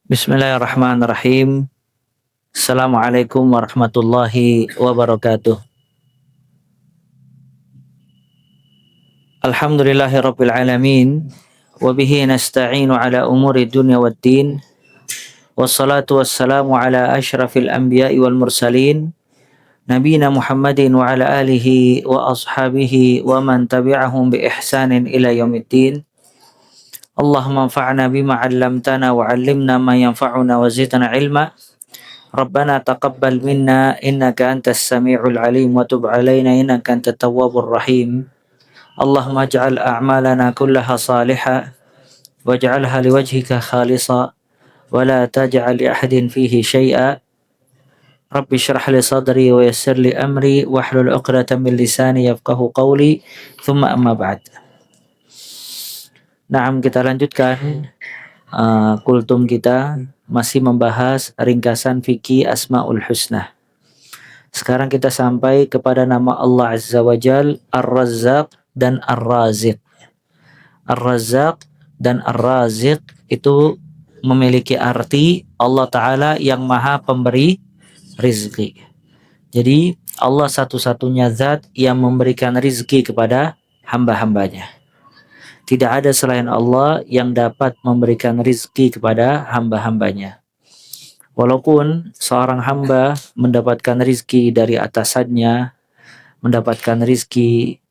Bismillahirrahmanirrahim. Assalamualaikum warahmatullahi wabarakatuh. Alhamdulillahirabbil alamin wa bihi nasta'inu ala umuri dunya waddin. Wassalatu wassalamu ala asyrafil anbiya'i wal mursalin nabiyina Muhammadin wa ala alihi wa ashabihi wa man tabi'ahum bi ihsanin ila yaumiddin. Allahumma anfa'na bima 'allamtana wa 'allimna ma yanfa'una wa zidna ilma. Rabbana taqabbal minna innaka antas sami'ul alim wa tub 'alaina innaka antat tawwabur rahim. Allahumma ij'al a'malana kullaha salihah waj'alha liwajhika khalisa wa la taj'al li ahadin fihi syai'a. Rabbi shrah li sadri wa yassir li amri wahlul 'uqdatam min lisani yafqahu qawli. Tsumma amma ba'd. Naam, kita lanjutkan kultum kita masih membahas ringkasan fikih Asmaul Husna. Sekarang kita sampai kepada nama Allah Azza wa Jal, Ar-Razzaq dan Ar-Raziq. Ar-Razzaq dan Ar-Raziq itu memiliki arti Allah Ta'ala yang maha pemberi rizki. Jadi Allah satu-satunya zat yang memberikan rizki kepada hamba-hambanya. Tidak ada selain Allah yang dapat memberikan rizki kepada hamba-hambanya. Walaupun seorang hamba mendapatkan rizki dari atasannya, mendapatkan rizki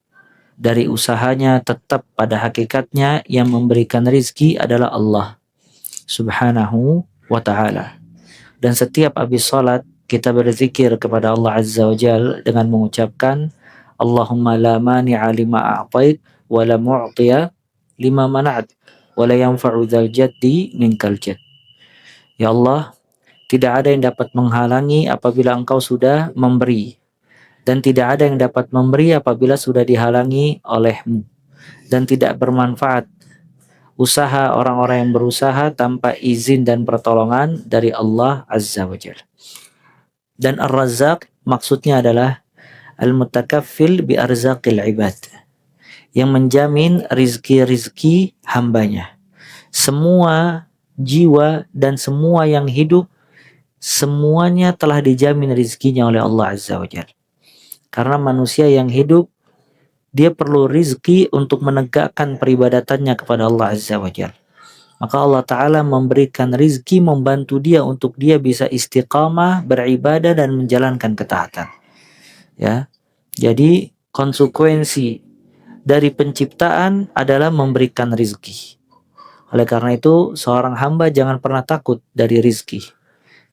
dari usahanya, tetap pada hakikatnya yang memberikan rizki adalah Allah Subhanahu wa ta'ala. Dan setiap habis salat kita berzikir kepada Allah Azza wa Jal dengan mengucapkan Allahumma la mani'a lima a'tait wa la mu'tiya lima mana'at wa la yanfa'u dzal jaddi minkal jadd. Ya Allah, tidak ada yang dapat menghalangi apabila Engkau sudah memberi, dan tidak ada yang dapat memberi apabila sudah dihalangi oleh-Mu, dan tidak bermanfaat usaha orang-orang yang berusaha tanpa izin dan pertolongan dari Allah Azza wa Jalla. Dan Ar-Razzaq maksudnya adalah Al-Mutakaffil bi arzaqil ibad, yang menjamin rizki-rizki hambanya. Semua jiwa dan semua yang hidup, semuanya telah dijamin rizkinya oleh Allah Azza wa Jalla. Karena manusia yang hidup, dia perlu rizki untuk menegakkan peribadatannya kepada Allah Azza wa Jalla. Maka Allah Ta'ala memberikan rizki, membantu dia untuk dia bisa istiqamah, beribadah dan menjalankan ketaatan. Ya, jadi konsekuensi dari penciptaan adalah memberikan rizki. Oleh karena itu, seorang hamba jangan pernah takut dari rizki.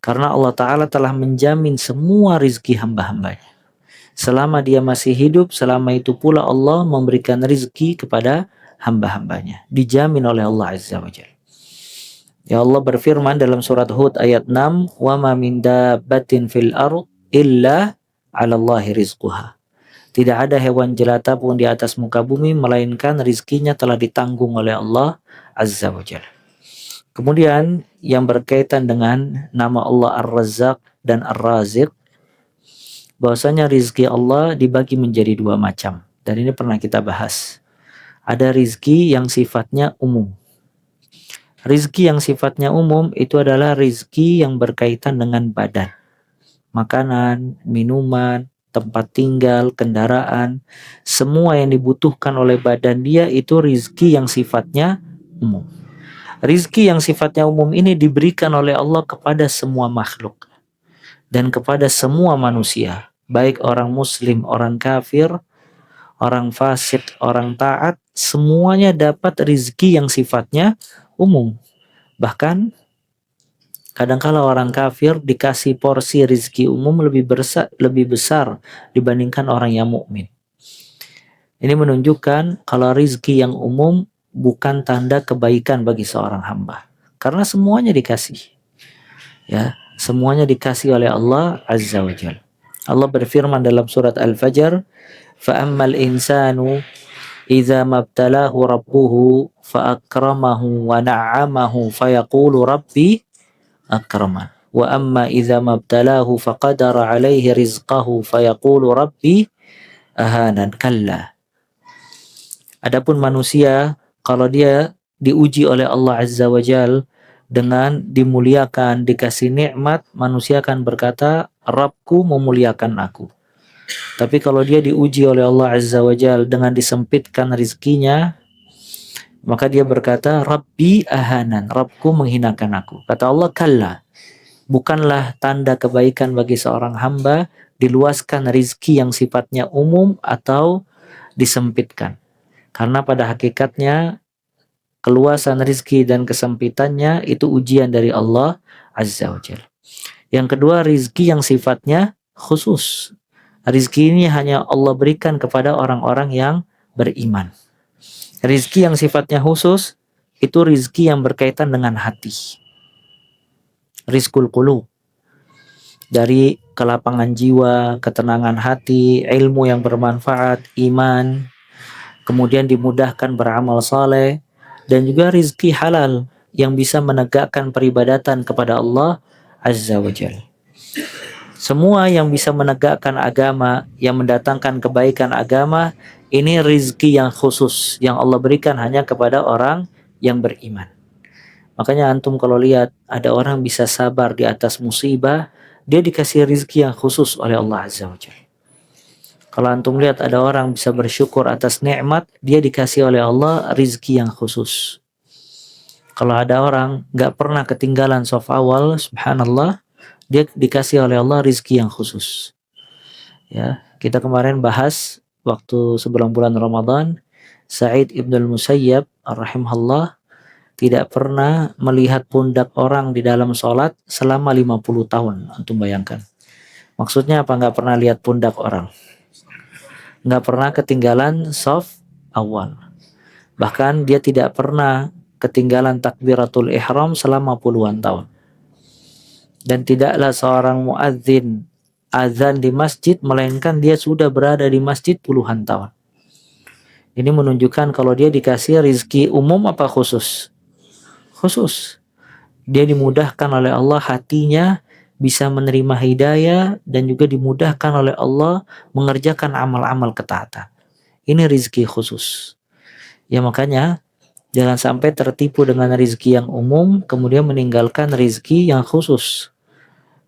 Karena Allah Ta'ala telah menjamin semua rizki hamba-hambanya. Selama dia masih hidup, selama itu pula Allah memberikan rizki kepada hamba-hambanya. Dijamin oleh Allah Azza wa Jalla. Ya Allah berfirman dalam surat Hud ayat 6, وَمَا مِنْ دَابَّةٍ فِي الْأَرْضِ إِلَّا عَلَى اللَّهِ رِزْقُهَا. Tidak ada hewan jelata pun di atas muka bumi melainkan rizkinya telah ditanggung oleh Allah Azza wa Jalla. Kemudian yang berkaitan dengan nama Allah Ar-Razzaq dan Ar-Raziq, bahwasanya rizki Allah dibagi menjadi dua macam. Dan ini pernah kita bahas. Ada rizki yang sifatnya umum. Rizki yang sifatnya umum itu adalah rizki yang berkaitan dengan badan. Makanan, minuman, tempat tinggal, kendaraan, semua yang dibutuhkan oleh badan dia itu rizki yang sifatnya umum. Rizki yang sifatnya umum ini diberikan oleh Allah kepada semua makhluk dan kepada semua manusia, baik orang muslim, orang kafir, orang fasik, orang taat, semuanya dapat rizki yang sifatnya umum. Bahkan kadangkala orang kafir dikasih porsi rizki umum lebih besar dibandingkan orang yang mukmin. Ini menunjukkan kalau rizki yang umum bukan tanda kebaikan bagi seorang hamba. Karena semuanya dikasih. Ya, semuanya dikasih oleh Allah Azza wa Jalla. Allah berfirman dalam surat Al-Fajr, فَأَمَّا الْإِنسَانُ إِذَا مَبْتَلَاهُ رَبُّهُ فَأَكْرَمَهُ وَنَعَّمَهُ فَيَقُولُ رَبِّي akraman wa amma idza mabtalahu faqadara alaihi rizqahu fayaqulu rabbi ahanan. Kalla. Adapun manusia, kalau dia diuji oleh Allah Azza wa Jal, dengan dimuliakan, dikasih nikmat, manusia akan berkata, Rabbku memuliakan aku. Tapi kalau dia diuji oleh Allah Azza wa Jal dengan disempitkan rizkinya, maka dia berkata, Rabbi ahanan, Rabbku menghinakan aku. Kata Allah, kalla, bukanlah tanda kebaikan bagi seorang hamba diluaskan rizki yang sifatnya umum atau disempitkan. Karena pada hakikatnya keluasan rizki dan kesempitannya itu ujian dari Allah Azza wa Jalla. Yang kedua, rizki yang sifatnya khusus. Rizki ini hanya Allah berikan kepada orang-orang yang beriman. Rizki yang sifatnya khusus itu rizki yang berkaitan dengan hati. Rizkul qulub. Dari kelapangan jiwa, ketenangan hati, ilmu yang bermanfaat, iman, kemudian dimudahkan beramal saleh, dan juga rizki halal yang bisa menegakkan peribadatan kepada Allah Azza wa Jalla. Semua yang bisa menegakkan agama, yang mendatangkan kebaikan agama, ini rizki yang khusus yang Allah berikan hanya kepada orang yang beriman. Makanya antum kalau lihat ada orang bisa sabar di atas musibah, dia dikasih rizki yang khusus oleh Allah Azza wa Jalla. Kalau antum lihat ada orang bisa bersyukur atas nikmat, dia dikasih oleh Allah rizki yang khusus. Kalau ada orang gak pernah ketinggalan shaf awal, subhanallah, dia dikasih oleh Allah rizki yang khusus. Ya, kita kemarin bahas waktu sebelum bulan Ramadan, Sa'id ibn al-Musayyab rahimahullah tidak pernah melihat pundak orang di dalam sholat selama 50 tahun. Antum bayangkan. Maksudnya apa? Gak pernah lihat pundak orang. Nggak pernah ketinggalan shaf awal. Bahkan dia tidak pernah ketinggalan takbiratul ihram selama puluhan tahun. Dan tidaklah seorang muadzin azan di masjid melainkan dia sudah berada di masjid puluhan tahun. Ini menunjukkan kalau dia dikasih rizki umum apa khusus? Khusus. Dia dimudahkan oleh Allah hatinya bisa menerima hidayah dan juga dimudahkan oleh Allah mengerjakan amal-amal ketaatan. Ini rizki khusus. Ya makanya jangan sampai tertipu dengan rizki yang umum kemudian meninggalkan rizki yang khusus.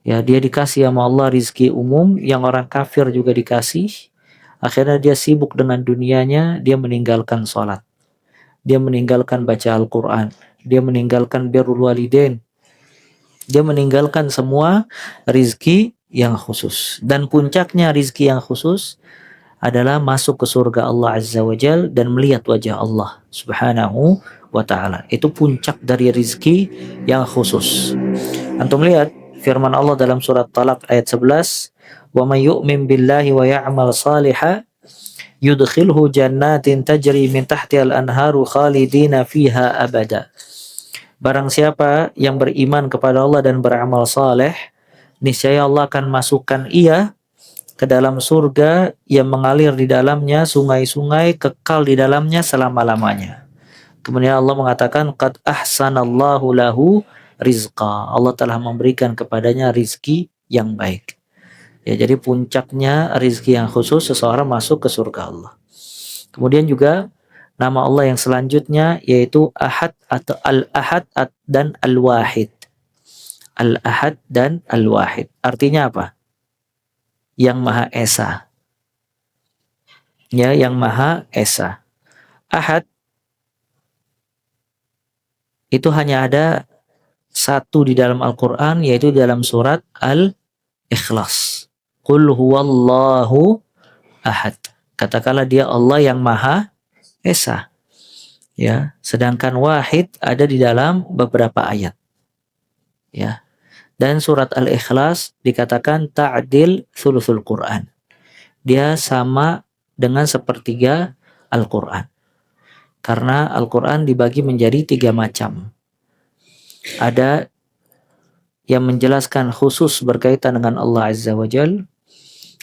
Ya dia dikasih sama Allah rizki umum yang orang kafir juga dikasih. Akhirnya dia sibuk dengan dunianya, dia meninggalkan sholat. Dia meninggalkan baca Al-Quran. Dia meninggalkan birrul walidain. Dia meninggalkan semua rizki yang khusus. Dan puncaknya rizki yang khusus adalah masuk ke surga Allah Azza wa Jal dan melihat wajah Allah Subhanahu wa ta'ala. Itu puncak dari rizki yang khusus. Antum lihat firman Allah dalam surat Talaq ayat 11, "Wa may yu'min billahi wa ya'mal shalihan yudkhilhu jannatin tajri min tahtiha al-anharu khalidina fiha abada." Barang siapa yang beriman kepada Allah dan beramal saleh, niscaya Allah akan masukkan ia ke dalam surga yang mengalir di dalamnya sungai-sungai kekal di dalamnya selama-lamanya. Kemudian Allah mengatakan qad ahsanallahu lahu rizqa. Allah telah memberikan kepadanya rizki yang baik. Ya, jadi puncaknya rizki yang khusus seseorang masuk ke surga Allah. Kemudian juga nama Allah yang selanjutnya yaitu Ahad atau Al-Ahad dan Al-Wahid. Al-Ahad dan Al-Wahid. Artinya apa? Yang Maha Esa. Ya, yang Maha Esa. Ahad itu hanya ada satu di dalam Al-Quran, yaitu dalam surat Al-Ikhlas. Qul huwallahu ahad. Katakanlah dia Allah yang Maha Esa. Ya, sedangkan wahid ada di dalam beberapa ayat. Ya. Dan surat Al-Ikhlas dikatakan ta'dil thuluthul Quran. Dia sama dengan sepertiga Al-Quran. Karena Al-Quran dibagi menjadi 3 macam. Ada yang menjelaskan khusus berkaitan dengan Allah Azza wa Jal.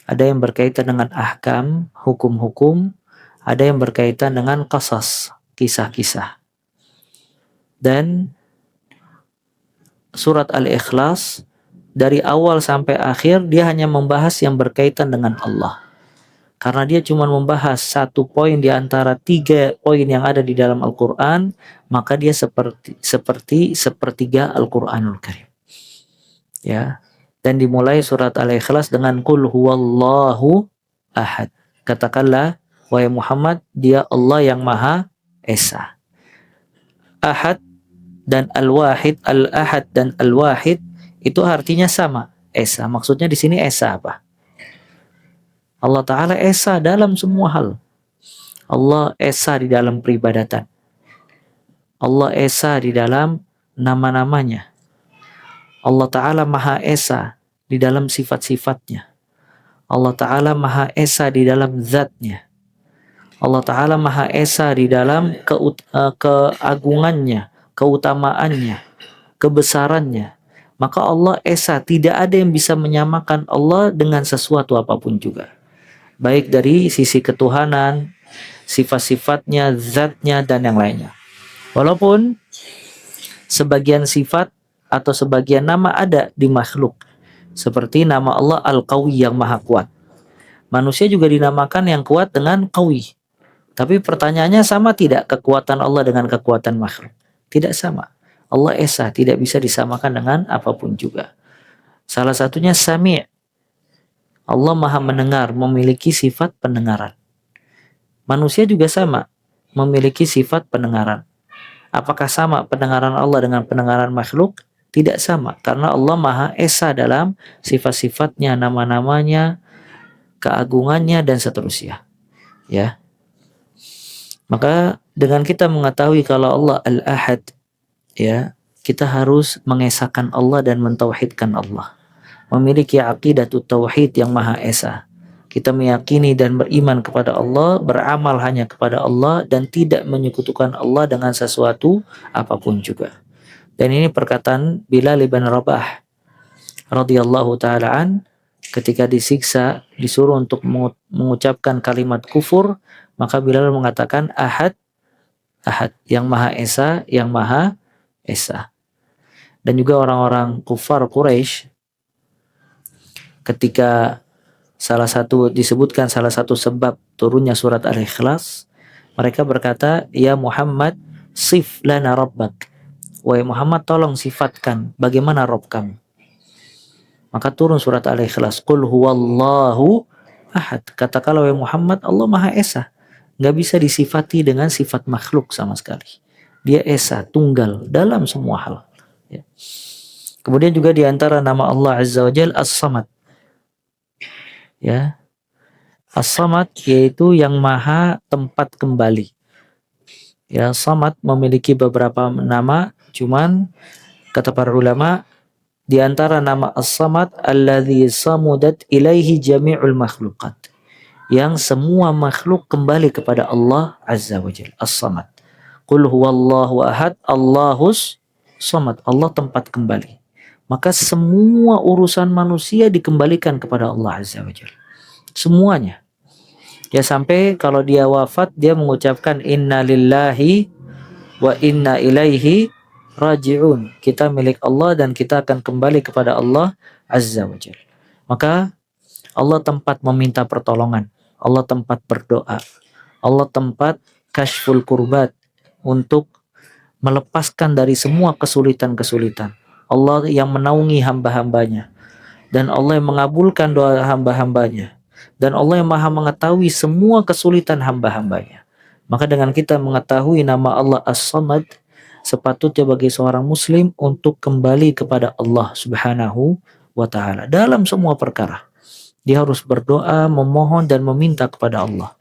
Ada yang berkaitan dengan ahkam, hukum-hukum. Ada yang berkaitan dengan qasas, kisah-kisah. Dan surat Al-Ikhlas dari awal sampai akhir dia hanya membahas yang berkaitan dengan Allah. Karena dia cuma membahas satu poin di antara 3 poin yang ada di dalam Al-Quran, maka dia seperti sepertiga Al-Quranul Karim. Ya. Dan dimulai surat Al-Ikhlas dengan Qul huwallahu ahad. Katakanlah, wahai Muhammad, dia Allah yang Maha Esa. Ahad dan Al-Wahid, Al-Ahad dan Al-Wahid itu artinya sama, Esa. Maksudnya di sini Esa apa? Allah Ta'ala Esa dalam semua hal. Allah Esa di dalam peribadatan. Allah Esa di dalam nama-namanya. Allah Ta'ala Maha Esa di dalam sifat-sifatnya. Allah Ta'ala Maha Esa di dalam zatnya. Allah Ta'ala Maha Esa di dalam keagungannya, keutamaannya, kebesarannya. Maka Allah Esa, tidak ada yang bisa menyamakan Allah dengan sesuatu apapun juga. Baik dari sisi ketuhanan, sifat-sifatnya, zatnya, dan yang lainnya. Walaupun sebagian sifat atau sebagian nama ada di makhluk. Seperti nama Allah Al-Qawi yang maha kuat. Manusia juga dinamakan yang kuat dengan Qawi. Tapi pertanyaannya sama tidak kekuatan Allah dengan kekuatan makhluk? Tidak sama. Allah Esa, tidak bisa disamakan dengan apapun juga. Salah satunya Sami'. Allah maha mendengar, memiliki sifat pendengaran. Manusia juga sama, memiliki sifat pendengaran. Apakah sama pendengaran Allah dengan pendengaran makhluk? Tidak sama, karena Allah Maha Esa dalam sifat-sifatnya, nama-namanya, keagungannya, dan seterusnya. Ya. Maka dengan kita mengetahui kalau Allah Al-Ahad, ya, kita harus mengesahkan Allah dan mentauhidkan Allah. Memiliki aqidatut tauhid yang Maha Esa. Kita meyakini dan beriman kepada Allah, beramal hanya kepada Allah, dan tidak menyekutukan Allah dengan sesuatu apapun juga. Dan ini perkataan Bilal bin Rabah radhiyallahu taala an ketika disiksa, disuruh untuk mengucapkan kalimat kufur, maka Bilal mengatakan Ahad, Ahad, yang Maha Esa, yang Maha Esa. Dan juga orang-orang kufar Quraisy ketika disebutkan salah satu sebab turunnya surat Al-Ikhlas, mereka berkata, ya Muhammad, sif lana rabbak. Wahai Muhammad, tolong sifatkan bagaimana Rabb kamu. Maka turun surat Al-Ikhlas. Qul huwallahu ahad. Katakanlah wahai Muhammad, Allah Maha Esa. Nggak bisa disifati dengan sifat makhluk sama sekali. Dia Esa, tunggal dalam semua hal. Ya. Kemudian juga di antara nama Allah Azza wa Jal As-Samad. Ya. As-Samad yaitu yang maha tempat kembali. Ya, Samad memiliki beberapa nama, cuman kata para ulama di antara nama As-Samad alladzi samudat ilaihi jami'ul makhluqat. Yang semua makhluk kembali kepada Allah Azza wa Jalla. As-Samad. Qul huwallahu ahad, Allahus samad. Allah tempat kembali. Maka semua urusan manusia dikembalikan kepada Allah Azza wa Jalla. Semuanya. Ya, sampai kalau dia wafat dia mengucapkan inna lillahi wa inna ilaihi raji'un. Kita milik Allah dan kita akan kembali kepada Allah Azza wa Jalla. Maka Allah tempat meminta pertolongan. Allah tempat berdoa. Allah tempat kashful kurbat, untuk melepaskan dari semua kesulitan-kesulitan. Allah yang menaungi hamba-hambanya. Dan Allah yang mengabulkan doa hamba-hambanya. Dan Allah yang maha mengetahui semua kesulitan hamba-hambanya. Maka dengan kita mengetahui nama Allah As-Samad, sepatutnya bagi seorang muslim untuk kembali kepada Allah Subhanahu wa ta'ala dalam semua perkara. Dia harus berdoa, memohon dan meminta kepada Allah.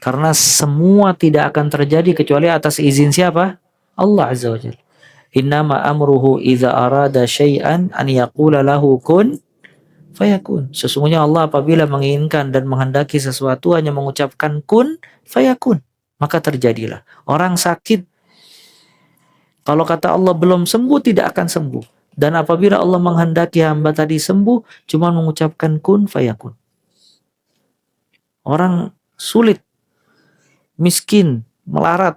Karena semua tidak akan terjadi kecuali atas izin siapa? Allah Azza wa Jalla. Innama amruhu idza arada syai'an an yaqula lahu kun fayakun. Sesungguhnya Allah apabila menginginkan dan menghendaki sesuatu hanya mengucapkan kun fayakun, maka terjadilah. Orang sakit, kalau kata Allah belum sembuh, tidak akan sembuh. Dan apabila Allah menghendaki hamba tadi sembuh, cuma mengucapkan kun fayakun. Orang sulit, miskin, melarat,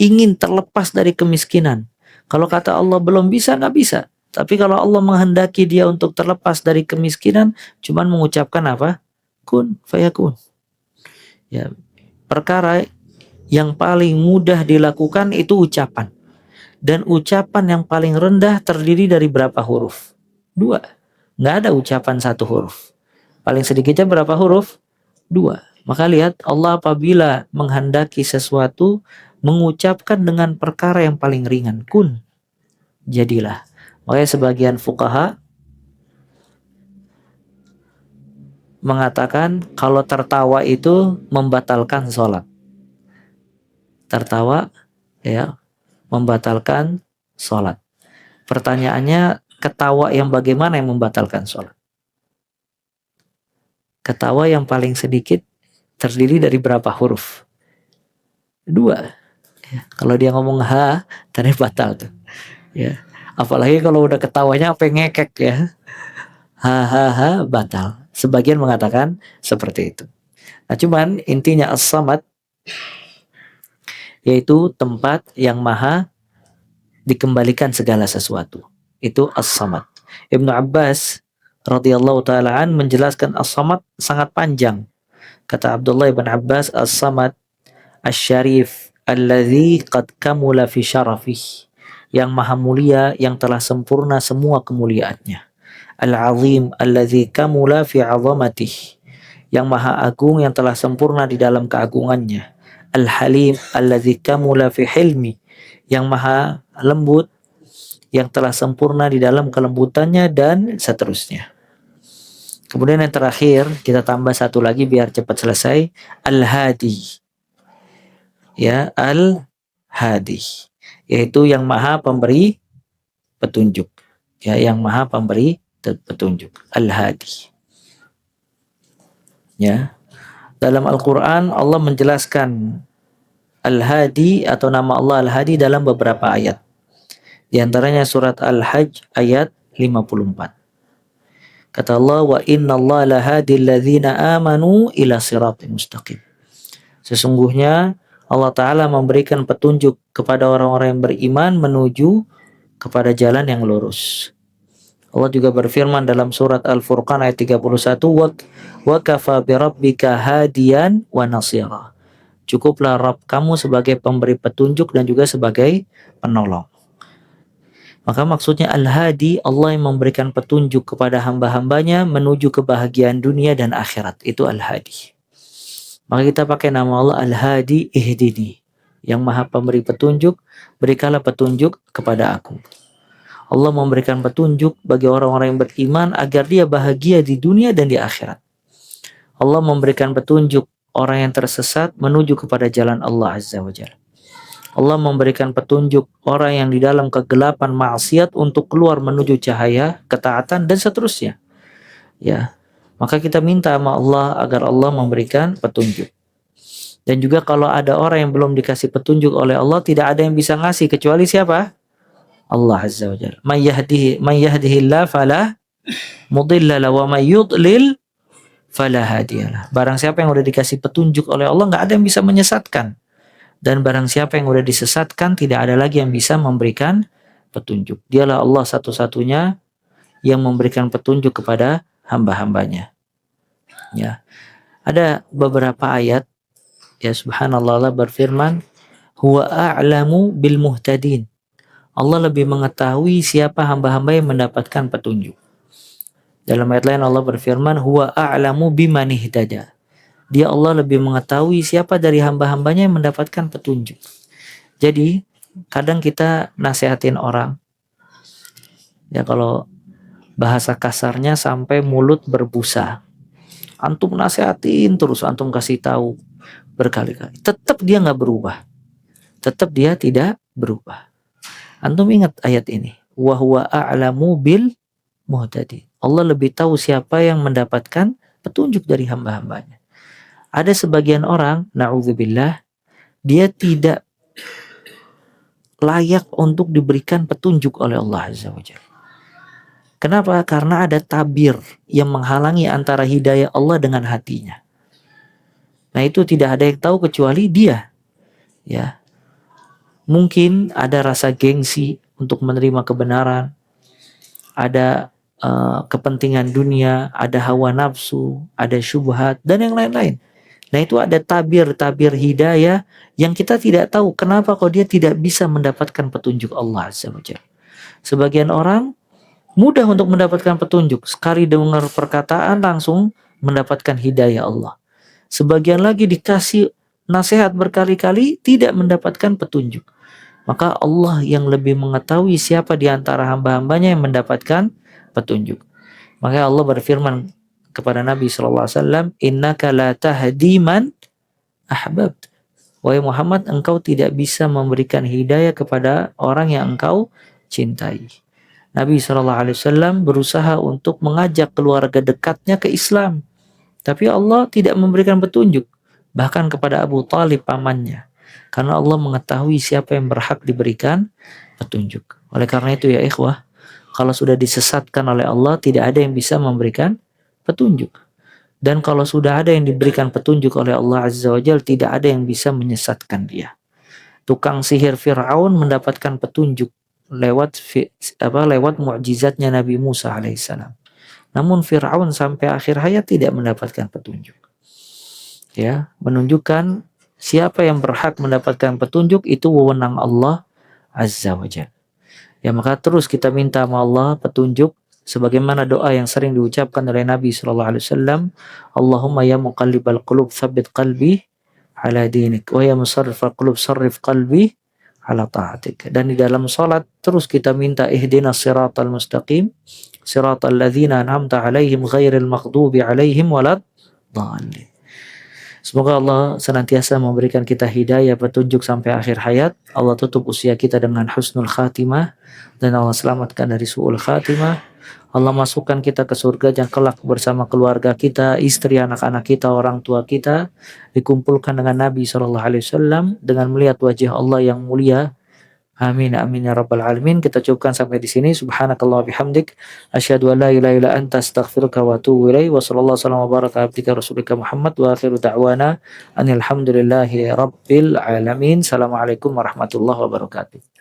ingin terlepas dari kemiskinan. Kalau kata Allah belum bisa, nggak bisa. Tapi kalau Allah menghendaki dia untuk terlepas dari kemiskinan, cuma mengucapkan apa? Kun fayakun. Ya, perkara yang paling mudah dilakukan itu ucapan. Dan ucapan yang paling rendah terdiri dari berapa huruf? 2. Nggak ada ucapan 1 huruf. Paling sedikitnya berapa huruf? 2. Maka lihat, Allah apabila menghendaki sesuatu, mengucapkan dengan perkara yang paling ringan. Kun, jadilah. Makanya sebagian fuqaha mengatakan kalau tertawa itu membatalkan sholat. Tertawa ya membatalkan sholat. Pertanyaannya, ketawa yang bagaimana yang membatalkan sholat? Ketawa yang paling sedikit terdiri dari berapa huruf? 2. Ya, kalau dia ngomong ha, tadi batal tuh. Ya, apalagi kalau udah ketawanya apa ngekek ya. Ha batal. Sebagian mengatakan seperti itu. Nah, cuman intinya as-samad yaitu tempat yang maha dikembalikan segala sesuatu. Itu as-samad. Ibnu Abbas radhiyallahu taala an menjelaskan as-samad sangat panjang. Kata Abdullah ibn Abbas, as-samad asy-syarif alladzi qad kamula fi syarafih. Yang maha mulia, yang telah sempurna semua kemuliaannya. Al-azim alladzi kamula fi 'azamatih. Yang maha agung, yang telah sempurna di dalam keagungannya. Al-halim alladzi kamula fi hilmi. Yang maha lembut, yang telah sempurna di dalam kelembutannya, dan seterusnya. Kemudian yang terakhir, kita tambah satu lagi biar cepat selesai. Al-hadi. Ya, al-hadi. Yaitu yang maha pemberi petunjuk. Ya, yang maha pemberi petunjuk. Al-hadi. Ya. Dalam Al-Quran Allah menjelaskan Al-Hadi atau nama Allah Al-Hadi dalam beberapa ayat. Di antaranya surat Al-Hajj ayat 54. Kata Allah, wa inna Allah lahadi alladhina amanu ila siratin mustaqim. Sesungguhnya Allah Ta'ala memberikan petunjuk kepada orang-orang yang beriman menuju kepada jalan yang lurus. Allah juga berfirman dalam surat Al-Furqan ayat 31, wa kafa bi rabbika hadiyan wa nasira. Cukuplah Rabb kamu sebagai pemberi petunjuk dan juga sebagai penolong. Maka maksudnya Al-Hadi, Allah yang memberikan petunjuk kepada hamba-hambanya menuju kebahagiaan dunia dan akhirat. Itu Al-Hadi. Maka kita pakai nama Allah Al-Hadi ihdini. Yang maha pemberi petunjuk, berikanlah petunjuk kepada aku. Allah memberikan petunjuk bagi orang-orang yang beriman agar dia bahagia di dunia dan di akhirat. Allah memberikan petunjuk orang yang tersesat menuju kepada jalan Allah Azza wa Jalla. Allah memberikan petunjuk orang yang di dalam kegelapan maksiat untuk keluar menuju cahaya ketaatan dan seterusnya. Ya, maka kita minta sama Allah agar Allah memberikan petunjuk. Dan juga kalau ada orang yang belum dikasih petunjuk oleh Allah, tidak ada yang bisa ngasih kecuali siapa? Allah Azza wa Jalla. Man yahdihillah fala mudilla lahu wa may yudlil fala hadiyalah. Barang siapa yang udah dikasih petunjuk oleh Allah, nggak ada yang bisa menyesatkan. Dan barang siapa yang udah disesatkan, tidak ada lagi yang bisa memberikan petunjuk. Dialah Allah satu-satunya yang memberikan petunjuk kepada hamba-hambanya. Ya, ada beberapa ayat. Ya, subhanallah, Allah berfirman, huwa a'lamu bil muhtadin. Allah lebih mengetahui siapa hamba-hamba yang mendapatkan petunjuk. Dalam ayat lain Allah berfirman, huwa a'lamu biman ihtada. Dia Allah lebih mengetahui siapa dari hamba-hambanya yang mendapatkan petunjuk. Jadi kadang kita nasihatin orang, ya kalau bahasa kasarnya sampai mulut berbusa. Antum nasihatin terus, antum kasih tahu berkali-kali. Tetap dia nggak berubah. Tetap dia tidak berubah. Antum ingat ayat ini. Wa huwa a'lamu bil muhtadi. Allah lebih tahu siapa yang mendapatkan petunjuk dari hamba-hambanya. Ada sebagian orang, na'udzubillah, dia tidak layak untuk diberikan petunjuk oleh Allah Azza wa Jalla. Kenapa? Karena ada tabir yang menghalangi antara hidayah Allah dengan hatinya. Nah, itu tidak ada yang tahu kecuali dia. Ya. Mungkin ada rasa gengsi untuk menerima kebenaran. Ada kepentingan dunia, ada hawa nafsu, ada syubhat, dan yang lain-lain. Nah itu ada tabir-tabir hidayah yang kita tidak tahu kenapa kok dia tidak bisa mendapatkan petunjuk Allah Azza wa Jalla. Sebagian orang mudah untuk mendapatkan petunjuk, sekali dengar perkataan langsung mendapatkan hidayah Allah. Sebagian lagi dikasih nasihat berkali-kali tidak mendapatkan petunjuk. Maka Allah yang lebih mengetahui siapa di antara hamba-hambanya yang mendapatkan petunjuk. Maka Allah berfirman kepada Nabi SAW, innaka la tahdi man ahbabt. Wahai Muhammad, engkau tidak bisa memberikan hidayah kepada orang yang engkau cintai. Nabi SAW berusaha untuk mengajak keluarga dekatnya ke Islam. Tapi Allah tidak memberikan petunjuk. Bahkan kepada Abu Talib pamannya. Karena Allah mengetahui siapa yang berhak diberikan petunjuk. Oleh karena itu ya ikhwah, kalau sudah disesatkan oleh Allah, tidak ada yang bisa memberikan petunjuk. Dan kalau sudah ada yang diberikan petunjuk oleh Allah Azza wa Jalla, tidak ada yang bisa menyesatkan dia. Tukang sihir Fir'aun mendapatkan petunjuk lewat mukjizatnya Nabi Musa alaihissalam. Namun Fir'aun sampai akhir hayat tidak mendapatkan petunjuk. Ya, menunjukkan siapa yang berhak mendapatkan petunjuk itu wewenang Allah Azza wa Jalla. Ya maka terus kita minta sama Allah petunjuk sebagaimana doa yang sering diucapkan oleh Nabi SAW. Allahumma ya muqallibal qulub tsabbit qalbi ala dinik wa ya musarrifal qulub sarrif qalbi ala ta'atik. Dan di dalam salat terus kita minta ihdinas siratal mustaqim siratal ladzina an'amta alaihim ghairil maghdubi alaihim waladdallin. Semoga Allah senantiasa memberikan kita hidayah petunjuk sampai akhir hayat. Allah tutup usia kita dengan husnul khatimah dan Allah selamatkan dari su'ul khatimah. Allah masukkan kita ke surga yang kelak bersama keluarga kita, istri, anak-anak kita, orang tua kita, dikumpulkan dengan Nabi SAW dengan melihat wajah Allah yang mulia. Amin amin ya rabbal alamin. Kita cukupkan sampai di sini. Subhanakallah bihamdik asyhadu an la ilaha illa anta astaghfiruka wa atubu ilaik. Wa sallallahu wa baraka abdika rasulika Muhammad wa akhiru da'wana anil hamdulillahi rabbil alamin. Assalamualaikum warahmatullahi wabarakatuh.